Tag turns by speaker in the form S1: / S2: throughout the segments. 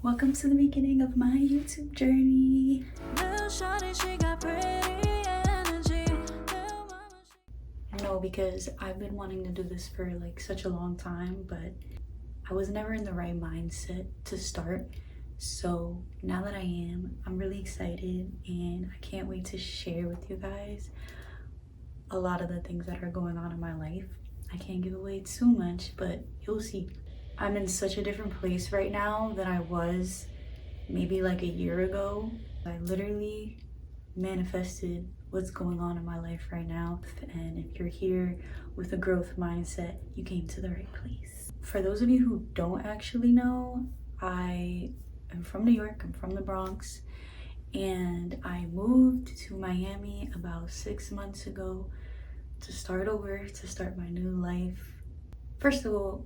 S1: Welcome to the beginning of my YouTube journey. No, because I've been wanting to do this for like such a long time, but I was never in the right mindset to start. So now that I am, I'm really excited and I can't wait to share with you guys a lot of the things that are going on in my life. I can't give away too much, but you'll see. I'm in such a different place right now than I was maybe like a year ago. I literally manifested what's going on in my life right now. And if you're here with a growth mindset, you came to the right place. For those of you who don't actually know, I am from New York, I'm from the Bronx, and I moved to Miami about 6 months ago to start over, to start my new life. First of all,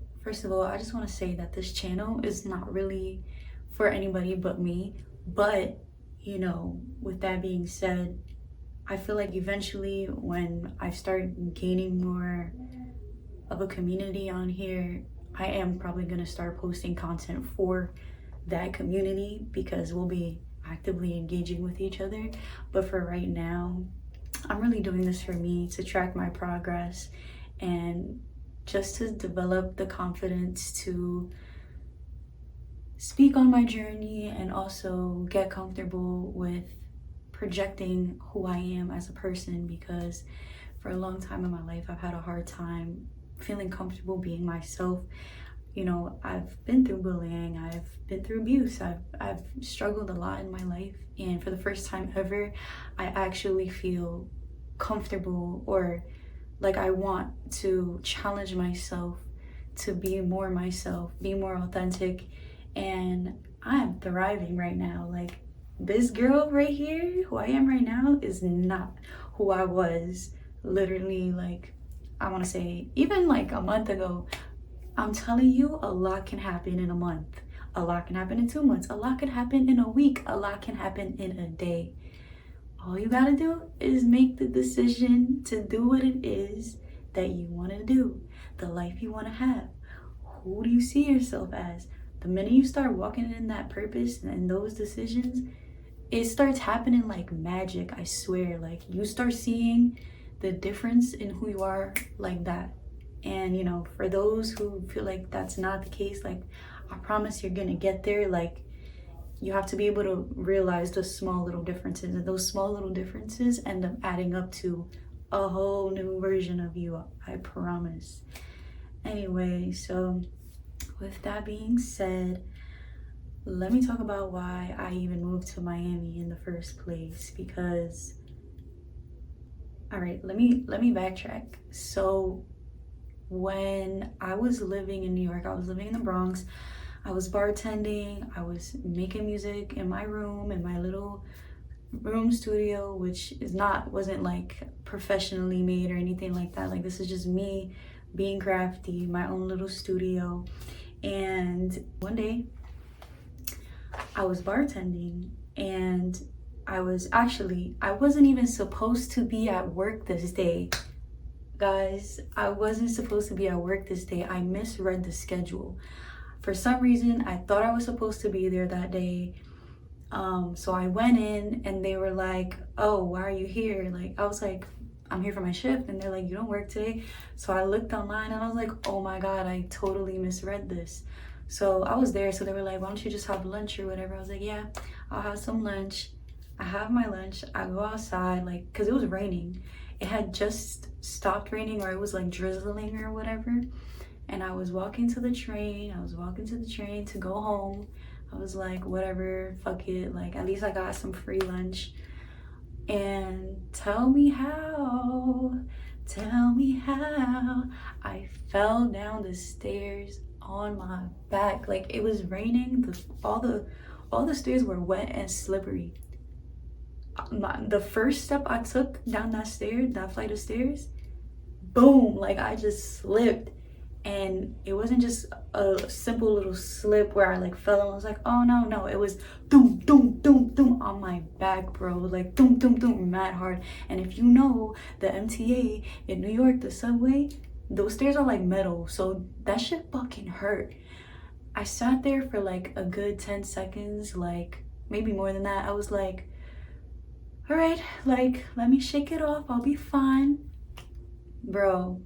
S1: I just want to say that this channel is not really for anybody but me. But, you know, with that being said, I feel like eventually when I start gaining more of a community on here, I am probably going to start posting content for that community because we'll be actively engaging with each other. But for right now, I'm really doing this for me to track my progress and just to develop the confidence to speak on my journey and also get comfortable with projecting who I am as a person, because for a long time in my life I've had a hard time feeling comfortable being myself. You know, I've been through bullying, I've been through abuse, I've struggled a lot in my life, and for the first time ever I actually feel comfortable, or like I want to challenge myself to be more myself, be more authentic, and I am thriving right now. Like, this girl right here, who I am right now, is not who I was literally, like, I want to say even like a month ago. I'm telling you, a lot can happen in a month, a lot can happen in 2 months, a lot can happen in a week, a lot can happen in a day. All you gotta do is make the decision to do what it is that you want to do, the life you want to have. Who do you see yourself as? The minute you start walking in that purpose and those decisions, it starts happening like magic, I swear. Like, you start seeing the difference in who you are like that. And, you know, for those who feel like that's not the case, like, I promise you're gonna get there. Like, you have to be able to realize the small little differences, and those small little differences end up adding up to a whole new version of you, I promise. Anyway, so with that being said, let me talk about why I even moved to Miami in the first place. Because, all right, let me backtrack. So when I was living in New York, I was living in the Bronx, I was bartending, I was making music in my room, in my little room studio, which wasn't like professionally made or anything like that. Like, this is just me being crafty, my own little studio. And one day I was bartending, and I wasn't even supposed to be at work this day. Guys, I wasn't supposed to be at work this day. I misread the schedule. For some reason, I thought I was supposed to be there that day. So I went in and they were like, "Oh, why are you here?" Like, I was like, "I'm here for my shift." And they're like, "You don't work today?" So I looked online and I was like, "Oh my God, I totally misread this." So I was there. So they were like, "Why don't you just have lunch or whatever?" I was like, "Yeah, I'll have some lunch." I have my lunch. I go outside, like, cause it was raining. It had just stopped raining, or it was like drizzling or whatever. And I was walking to the train. To go home. I was like, whatever, fuck it. Like, at least I got some free lunch. And tell me how I fell down the stairs on my back. Like, it was raining. All the stairs were wet and slippery. The first step I took down that flight of stairs, boom, like, I just slipped. And it wasn't just a simple little slip where I like fell and I was like, "Oh no," it was doom doom doom doom on my back, bro. Like, doom doom doom, mad hard. And if you know the MTA in New York, the subway, those stairs are like metal, so that shit fucking hurt. I sat there for like a good 10 seconds, like maybe more than that. I was like, all right, like, let me shake it off. I'll be fine. Bro,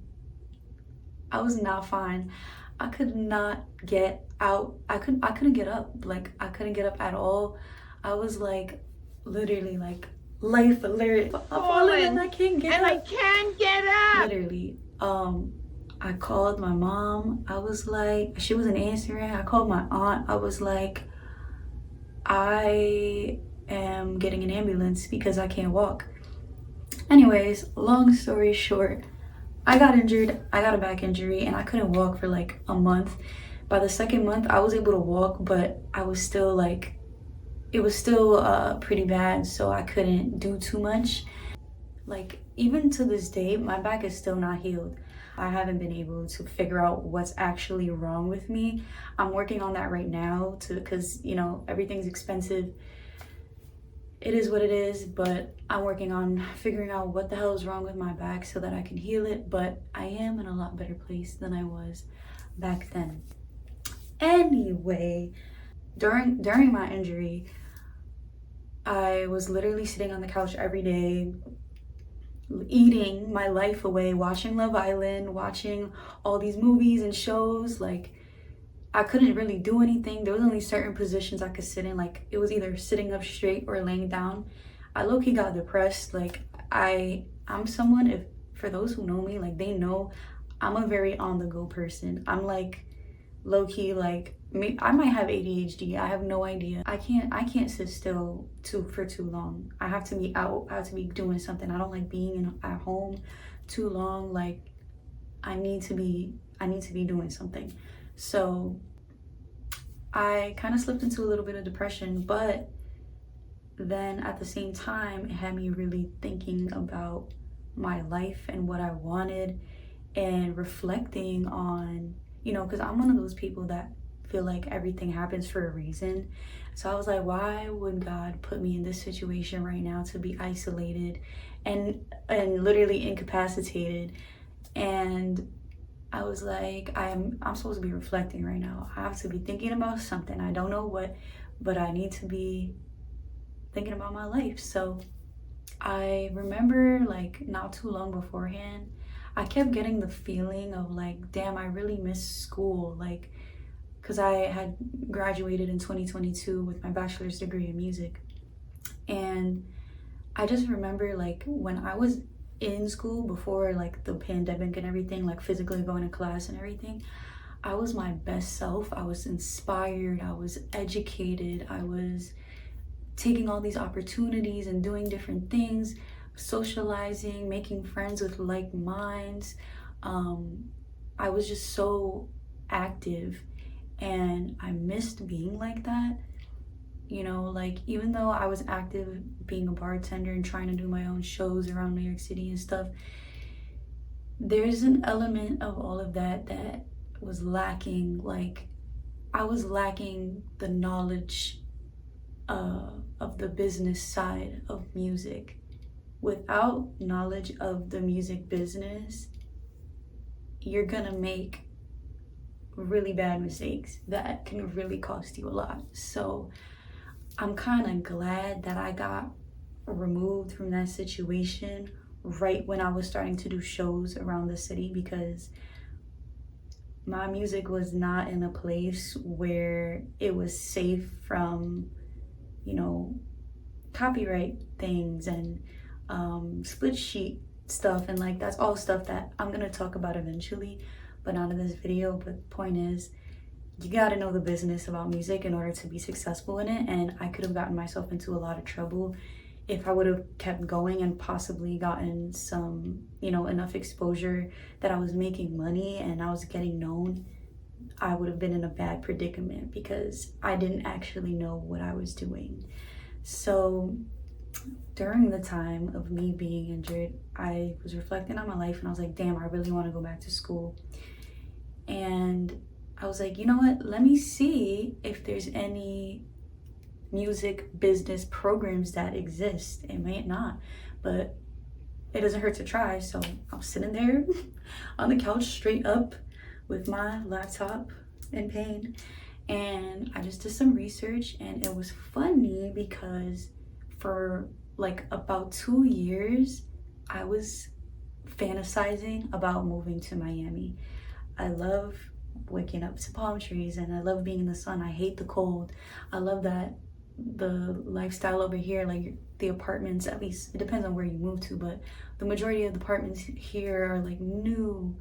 S1: I was not fine. I could not get out. I couldn't get up. Like, I couldn't get up at all. I was like, literally, like, life alert. I'm falling and I can't get up.
S2: I can't get up.
S1: Literally. I called my mom. I was like, she wasn't answering. I called my aunt. I was like, I am getting an ambulance because I can't walk. Anyways, long story short, I got injured. I got a back injury and I couldn't walk for like a month. By the second month, I was able to walk, but I was still like, it was still pretty bad, so I couldn't do too much. Like, even to this day, my back is still not healed. I haven't been able to figure out what's actually wrong with me. I'm working on that right now because, you know, everything's expensive. It is what it is, but I'm working on figuring out what the hell is wrong with my back so that I can heal it. But I am in a lot better place than I was back then. Anyway, during my injury, I was literally sitting on the couch every day, eating my life away, watching Love Island, watching all these movies and shows. Like, I couldn't really do anything. There was only certain positions I could sit in. Like, it was either sitting up straight or laying down. I low-key got depressed. Like, I'm someone, if for those who know me, like, they know I'm a very on-the-go person. I'm like low-key, like, I might have ADHD. I have no idea. I can't sit still for too long. I have to be out. I have to be doing something. I don't like being at home too long. Like, I need to be doing something. So I kind of slipped into a little bit of depression, but then at the same time, it had me really thinking about my life and what I wanted and reflecting on, you know, because I'm one of those people that feel like everything happens for a reason. So I was like, why would God put me in this situation right now to be isolated and literally incapacitated? And I was like, I'm supposed to be reflecting right now. I have to be thinking about something. I don't know what, but I need to be thinking about my life. So I remember, like, not too long beforehand, I kept getting the feeling of like, damn, I really miss school. Like, because I had graduated in 2022 with my bachelor's degree in music. And I just remember, like, when I was in school before like the pandemic and everything, like physically going to class and everything, I was my best self. I was inspired, I was educated, I was taking all these opportunities and doing different things, socializing, making friends with like minds. I was just so active and I missed being like that. You know, like, even though I was active being a bartender and trying to do my own shows around New York City and stuff, there's an element of all of that that was lacking. Like, I was lacking the knowledge of the business side of music. Without knowledge of the music business, you're gonna make really bad mistakes that can really cost you a lot. So I'm kind of glad that I got removed from that situation right when I was starting to do shows around the city, because my music was not in a place where it was safe from, you know, copyright things and split sheet stuff. And like, that's all stuff that I'm gonna talk about eventually, but not in this video. But the point is, you gotta know the business about music in order to be successful in it. And I could have gotten myself into a lot of trouble if I would have kept going and possibly gotten some, you know, enough exposure that I was making money and I was getting known. I would have been in a bad predicament because I didn't actually know what I was doing. So during the time of me being injured, I was reflecting on my life and I was like, damn, I really want to go back to school. And I was like, you know what, let me see if there's any music business programs that exist. It may not, but it doesn't hurt to try. So I'm sitting there on the couch straight up with my laptop in pain, And I just did some research, and it was funny because for like about 2 years, I was fantasizing about moving to Miami. I love waking up to palm trees and I love being in the sun. I hate the cold. I love that the lifestyle over here, like the apartments, at least it depends on where you move to, but the majority of the apartments here are like new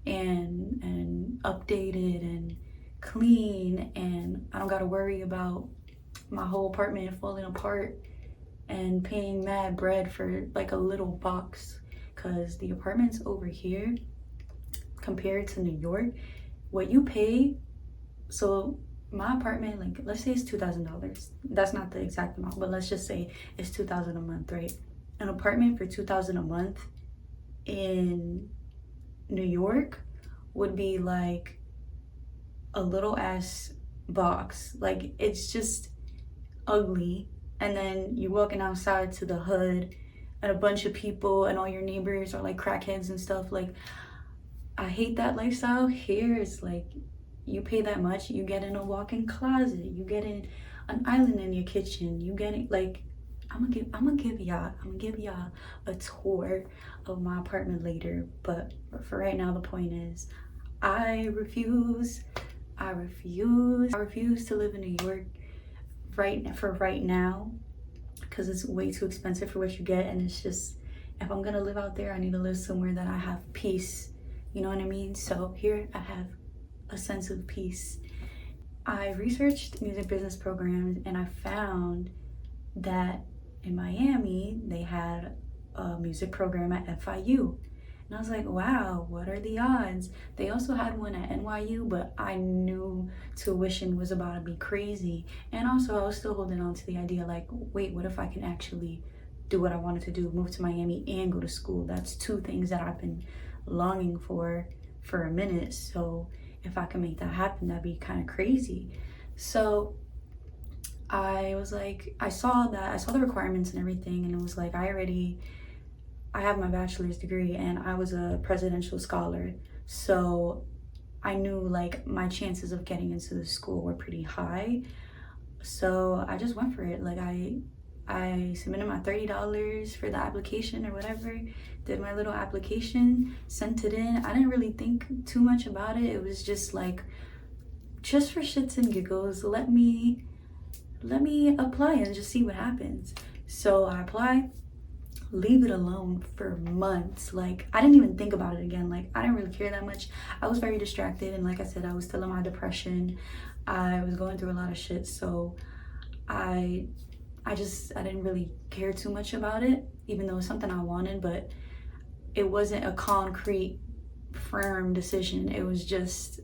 S1: and updated and clean, and I don't gotta worry about my whole apartment falling apart and paying mad bread for like a little box. Because the apartments over here compared to New York, what you pay, so my apartment, like let's say it's $2,000. That's not the exact amount, but let's just say it's 2,000 a month, right? An apartment for 2,000 a month in New York would be like a little ass box. Like it's just ugly. And then you walking outside to the hood and a bunch of people and all your neighbors are like crackheads and stuff. Like I hate that lifestyle. Here it's like you pay that much, you get in a walk-in closet, you get in an island in your kitchen, you get it. Like I'm gonna give y'all a tour of my apartment later, but for right now the point is I refuse to live in New York right now, because it's way too expensive for what you get. And it's just, if I'm gonna live out there, I need to live somewhere that I have peace, you know what I mean? So here I have a sense of peace. I researched music business programs and I found that in Miami they had a music program at FIU. And I was like, wow, what are the odds? They also had one at NYU, but I knew tuition was about to be crazy. And also I was still holding on to the idea like, wait, what if I can actually do what I wanted to do, move to Miami and go to school? That's two things that I've been longing for a minute. So if I can make that happen, that'd be kind of crazy. So I was like, I saw the requirements and everything, and it was like, I have my bachelor's degree and I was a presidential scholar. So I knew like my chances of getting into the school were pretty high. So I just went for it. Like I submitted my $30 for the application or whatever, did my little application, sent it in. I didn't really think too much about it. It was just like, just for shits and giggles, let me apply and just see what happens. So I apply, leave it alone for months. Like I didn't even think about it again. Like I didn't really care that much. I was very distracted, and like I said, I was still in my depression. I was going through a lot of shit, so I didn't really care too much about it, even though it's something I wanted, but it wasn't a concrete, firm decision. It was just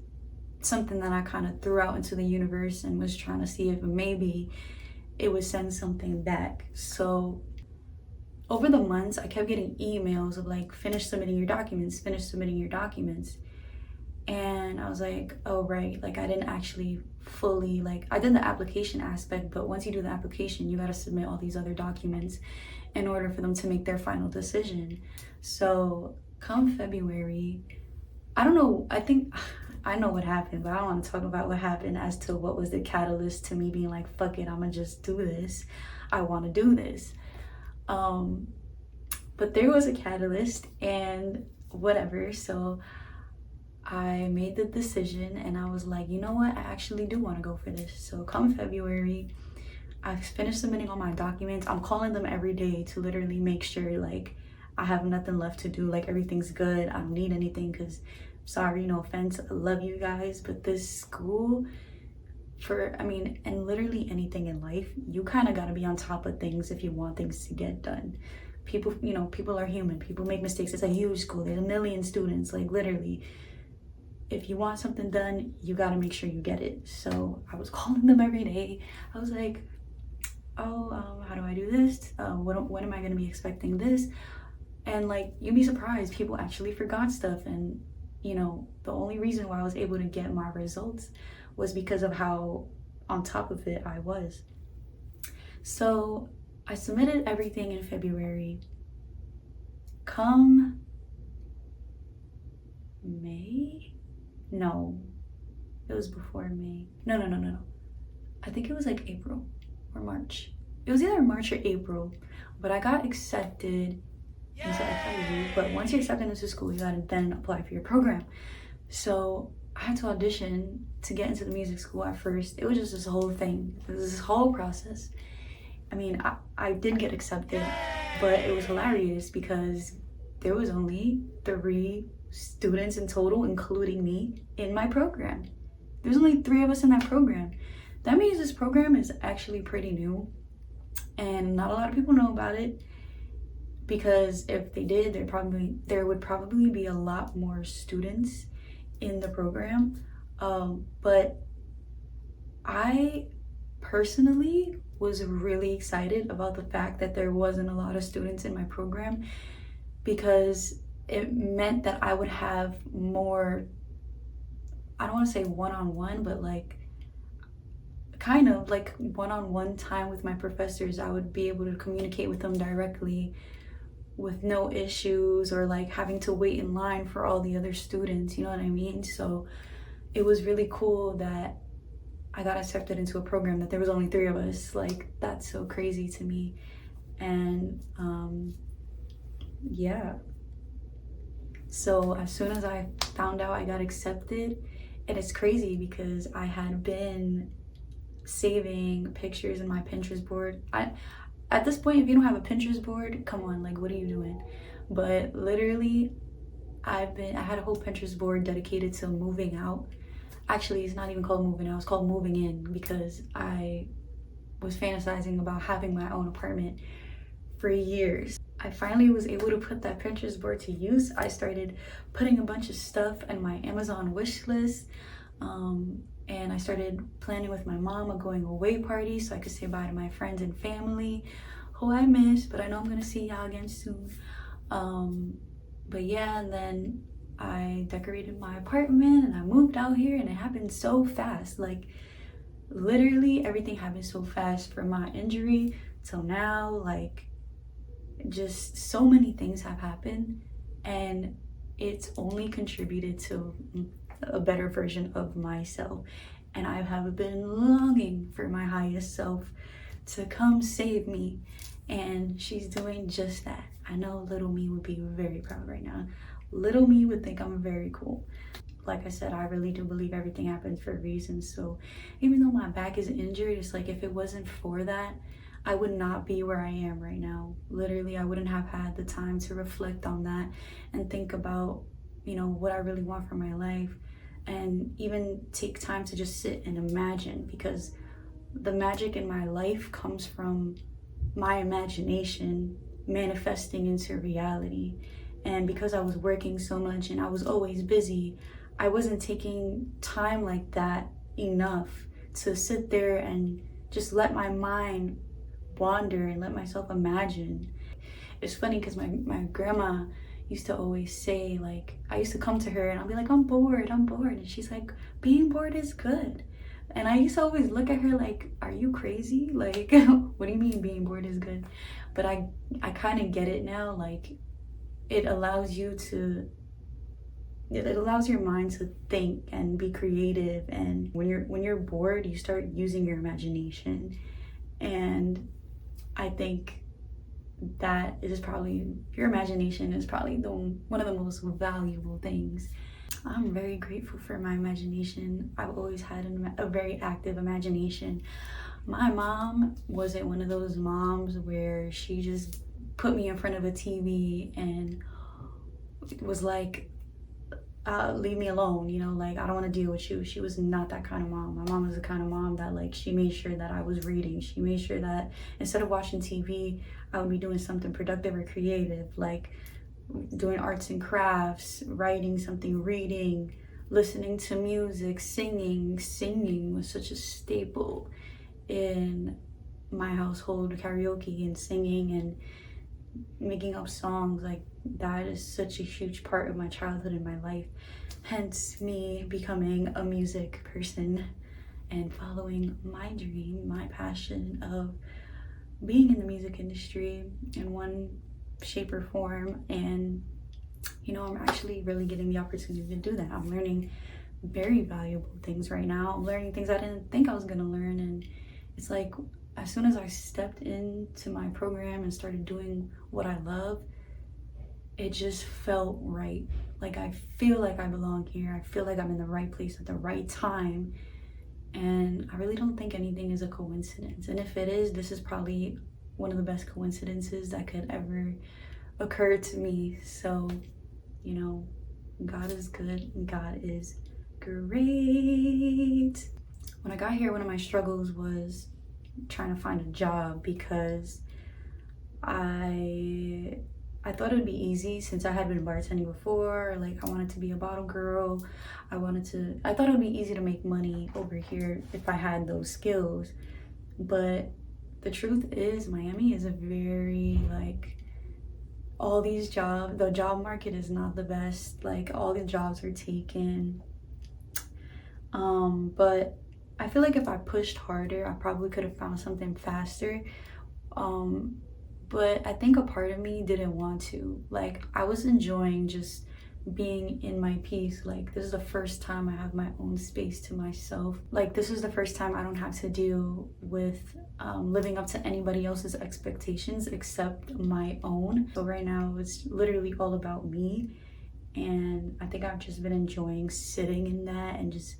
S1: something that I kind of threw out into the universe and was trying to see if maybe it would send something back. So over the months, I kept getting emails of like, finish submitting your documents. And I was like, oh, right. Like I didn't actually fully, like I did the application aspect, but once you do the application, you got to submit all these other documents in order for them to make their final decision. So come February, I don't know, I think I know what happened, but I don't want to talk about what happened as to what was the catalyst to me being like, fuck it, I'm gonna just do this. I want to do this. But there was a catalyst and whatever. So I made the decision and I was like, you know what? I actually do want to go for this. So come February, I've finished submitting all my documents. I'm calling them every day to literally make sure like I have nothing left to do. Like everything's good. I don't need anything, because sorry, no offense, I love you guys, but this school and literally anything in life, you kind of got to be on top of things if you want things to get done. People, people are human. People make mistakes. It's a huge school. There's a million students, like literally. If you want something done, you got to make sure you get it. So I was calling them every day. I was like, oh, how do I do this? When am I going to be expecting this? And like, you'd be surprised, people actually forgot stuff. And the only reason why I was able to get my results was because of how on top of it I was. So I submitted everything in February. Come May? No. It was before May. No. I think it was like April or March. It was either March or April, but I got accepted into FIU. But once you're accepted into school, you gotta then apply for your program. So I had to audition to get into the music school at first. It was just this whole thing. It was this whole process. I mean, I did get accepted, but it was hilarious because there was only 3 students in total, including me, in my program. There's only 3 of us in that program. That means this program is actually pretty new, and not a lot of people know about it, because if they did, there would probably be a lot more students in the program. But I personally was really excited about the fact that there wasn't a lot of students in my program, because it meant that I would have more, I don't want to say one-on-one, but like kind of like one-on-one time with my professors. I would be able to communicate with them directly with no issues, or like having to wait in line for all the other students, you know what I mean? So it was really cool that I got accepted into a program that there was only 3 of us. Like, that's so crazy to me. And yeah. So as soon as I found out I got accepted, and it's crazy because I had been saving pictures in my Pinterest board. At this point, if you don't have a Pinterest board, come on, like, what are you doing? But literally, I had a whole Pinterest board dedicated to moving out. Actually, it's not even called moving out, it's called moving in, because I was fantasizing about having my own apartment for years. I finally was able to put that Pinterest board to use. I started putting a bunch of stuff in my Amazon wish list, and I started planning with my mom a going away party so I could say bye to my friends and family who I miss, but I know I'm gonna see y'all again soon. But yeah, and then I decorated my apartment and I moved out here, and it happened so fast. Like, literally everything happened so fast, from my injury till now. Like, just so many things have happened, and it's only contributed to a better version of myself. And I have been longing for my highest self to come save me, and she's doing just that. I know little me would be very proud right now. Little me would think I'm very cool. Like I said, I really do believe everything happens for a reason. So even though my back is injured, it's like, if it wasn't for that, I would not be where I am right now. Literally, I wouldn't have had the time to reflect on that and think about, you know, what I really want for my life, and even take time to just sit and imagine, because the magic in my life comes from my imagination manifesting into reality. And because I was working so much and I was always busy, I wasn't taking time like that enough to sit there and just let my mind wander and let myself imagine. It's funny because my grandma used to always say, like, I used to come to her and I'll be like, I'm bored. And she's like, being bored is good. And I used to always look at her like, are you crazy? Like, what do you mean being bored is good? But I kind of get it now. Like, it allows your mind to think and be creative. And when you're bored, you start using your imagination. And I think that is probably, your imagination is probably one of the most valuable things. I'm very grateful for my imagination. I've always had a very active imagination. My mom wasn't one of those moms where she just put me in front of a TV and was like, leave me alone, you know, like, I don't want to deal with you. She was not that kind of mom. My mom was the kind of mom that, like, she made sure that I was reading. She made sure that instead of watching TV, I would be doing something productive or creative, like doing arts and crafts, writing something, reading, listening to music, singing. Singing was such a staple in my household. Karaoke and singing and making up songs, like, that is such a huge part of my childhood and my life. Hence me becoming a music person and following my dream, my passion of being in the music industry in one shape or form. And, you know, I'm actually really getting the opportunity to do that. I'm learning very valuable things right now. I'm learning things I didn't think I was gonna learn, and it's like as soon as I stepped into my program and started doing what I love, it just felt right. Like I feel like I belong here. I feel like I'm in the right place at the right time. And I really don't think anything is a coincidence. And if it is, this is probably one of the best coincidences that could ever occur to me. So, you know, God is good and God is great. When I got here, one of my struggles was trying to find a job because I thought it would be easy since I had been bartending before. Like I wanted to be a bottle girl. I thought it would be easy to make money over here if I had those skills. But the truth is Miami is a very like all these jobs, the job market is not the best. Like all the jobs are taken. But I feel like if I pushed harder, I probably could have found something faster. But I think a part of me didn't want to. Like I was enjoying just being in my peace. Like this is the first time I have my own space to myself. Like this is the first time I don't have to deal with living up to anybody else's expectations except my own. So right now it's literally all about me, and I think I've just been enjoying sitting in that and just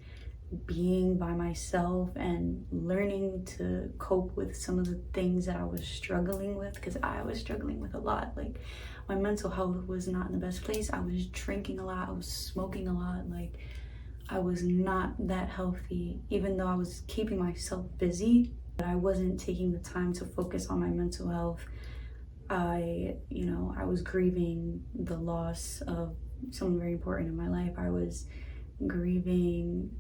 S1: being by myself and learning to cope with some of the things that I was struggling with, because I was struggling with a lot. Like my mental health was not in the best place. I was drinking a lot, I was smoking a lot. Like I was not that healthy, even though I was keeping myself busy, but I wasn't taking the time to focus on my mental health. I was grieving the loss of someone very important in my life. I was grieving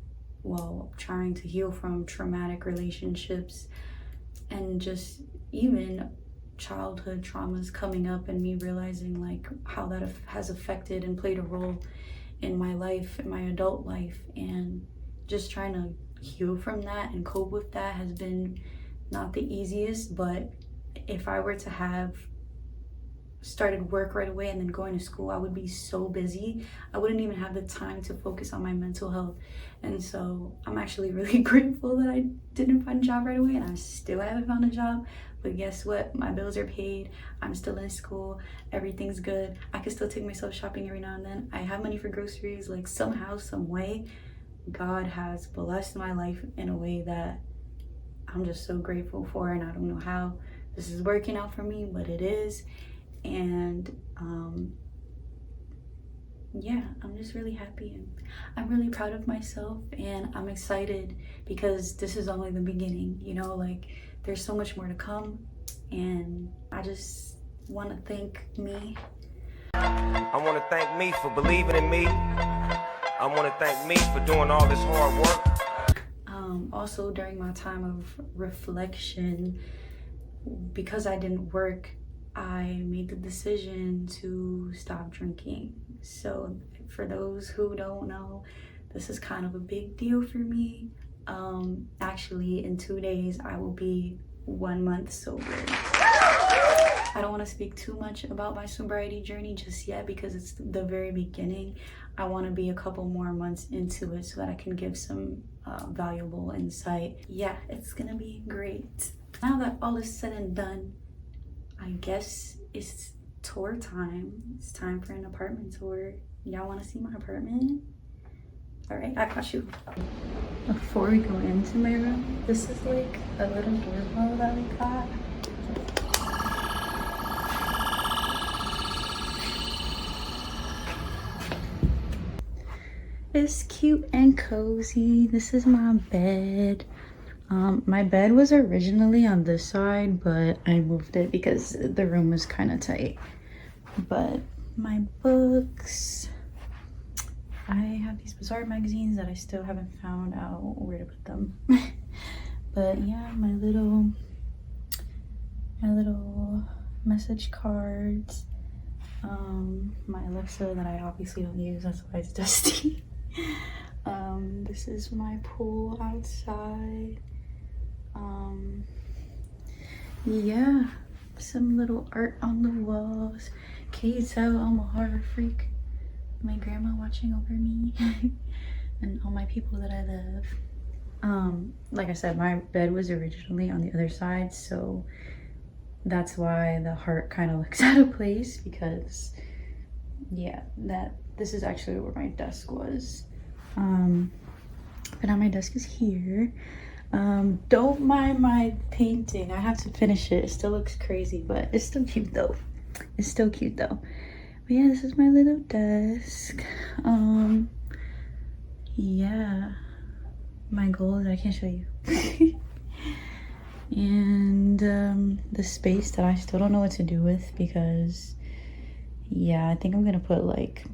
S1: while trying to heal from traumatic relationships, and just even childhood traumas coming up, and me realizing like how that has affected and played a role in my life, in my adult life, and just trying to heal from that and cope with that has been not the easiest. But if I were to have started work right away and then going to school, I would be so busy. I wouldn't even have the time to focus on my mental health. And so I'm actually really grateful that I didn't find a job right away, and I still haven't found a job. But guess what? My bills are paid. I'm still in school. Everything's good. I can still take myself shopping every now and then. I have money for groceries. Like somehow, some way, God has blessed my life in a way that I'm just so grateful for. And I don't know how this is working out for me, but it is. And yeah, I'm just really happy, and I'm really proud of myself, and I'm excited because this is only the beginning, you know, like there's so much more to come. And I just want to thank me.
S2: I want to thank me for believing in me. I want to thank me for doing all this hard work.
S1: Also during my time of reflection, because I didn't work, I made the decision to stop drinking. So for those who don't know, this is kind of a big deal for me. Actually, in 2 days, I will be 1 month sober. I don't want to speak too much about my sobriety journey just yet because it's the very beginning. I want to be a couple more months into it so that I can give some valuable insight. Yeah, it's gonna be great. Now that all is said and done, I guess it's tour time. It's time for an apartment tour. Y'all want to see my apartment? All right, I got you. Before we go into my room, this is like a little doorbell that we got. It's cute and cozy. This is my bed. My bed was originally on this side, but I moved it because the room was kind of tight. But my books, I have these bizarre magazines that I still haven't found out where to put them. But yeah, my little message cards, my Alexa that I obviously don't use, that's why it's dusty. This is my pool outside. Yeah, some little art on the walls. Can you tell I'm a horror freak? My grandma watching over me. and all my people that I love. Like I said, my bed was originally on the other side, so that's why the heart kind of looks out of place, because yeah, this is actually where my desk was. But now my desk is here. Don't mind my painting. I have to finish it. It still looks crazy, but it's still cute though. It's still cute though. But yeah, this is my little desk. Yeah, my goals, I can't show you. And the space that I still don't know what to do with, because yeah, I think I'm gonna put like,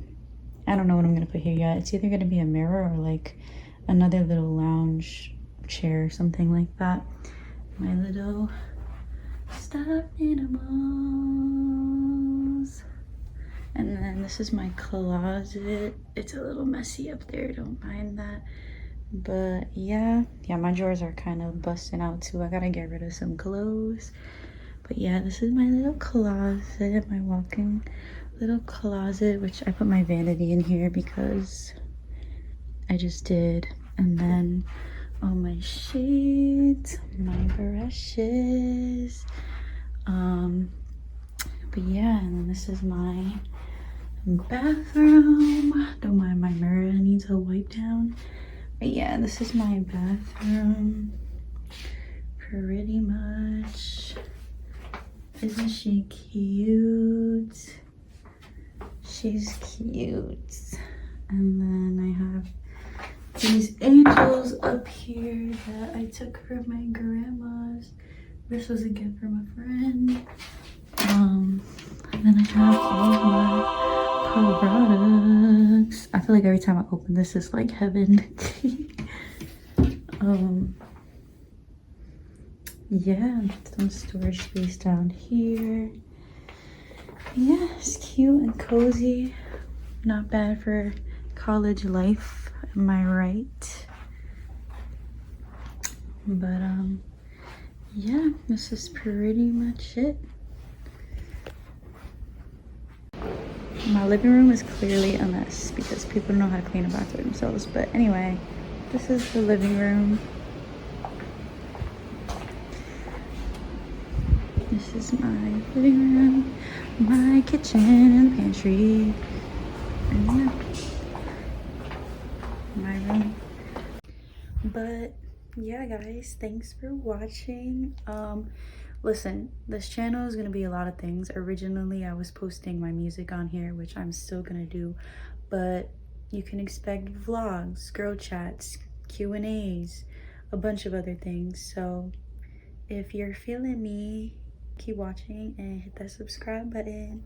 S1: I don't know what I'm gonna put here yet. It's either gonna be a mirror or like another little lounge chair or something like that. My little stuffed animals. And then this is my closet. It's a little messy up there, don't mind that. But yeah, my drawers are kind of busting out too. I gotta get rid of some clothes. But yeah, this is my little closet, my walk-in little closet, which I put my vanity in here because I just did. And then all my shades, my brushes. But yeah, and then this is my bathroom. Don't mind my mirror, it needs a wipe down. But yeah, this is my bathroom. Pretty much. Isn't she cute? She's cute. And then I have these angels up here that I took from my grandma's. This was a gift from a friend. And then I have all of my products. I feel like every time I open this is like heaven. Yeah, some storage space down here. Yeah, it's cute and cozy. Not bad for college life, am I right? But yeah, this is pretty much it. My living room is clearly a mess because people don't know how to clean a bathroom themselves. But anyway, this is the living room. This is my living room, my kitchen and pantry. And yeah, my room. But yeah, guys, thanks for watching. Listen, this channel is gonna be a lot of things. Originally I was posting my music on here, which I'm still gonna do, but you can expect vlogs, girl chats, Q&As, a bunch of other things. So if you're feeling me, keep watching and hit that subscribe button.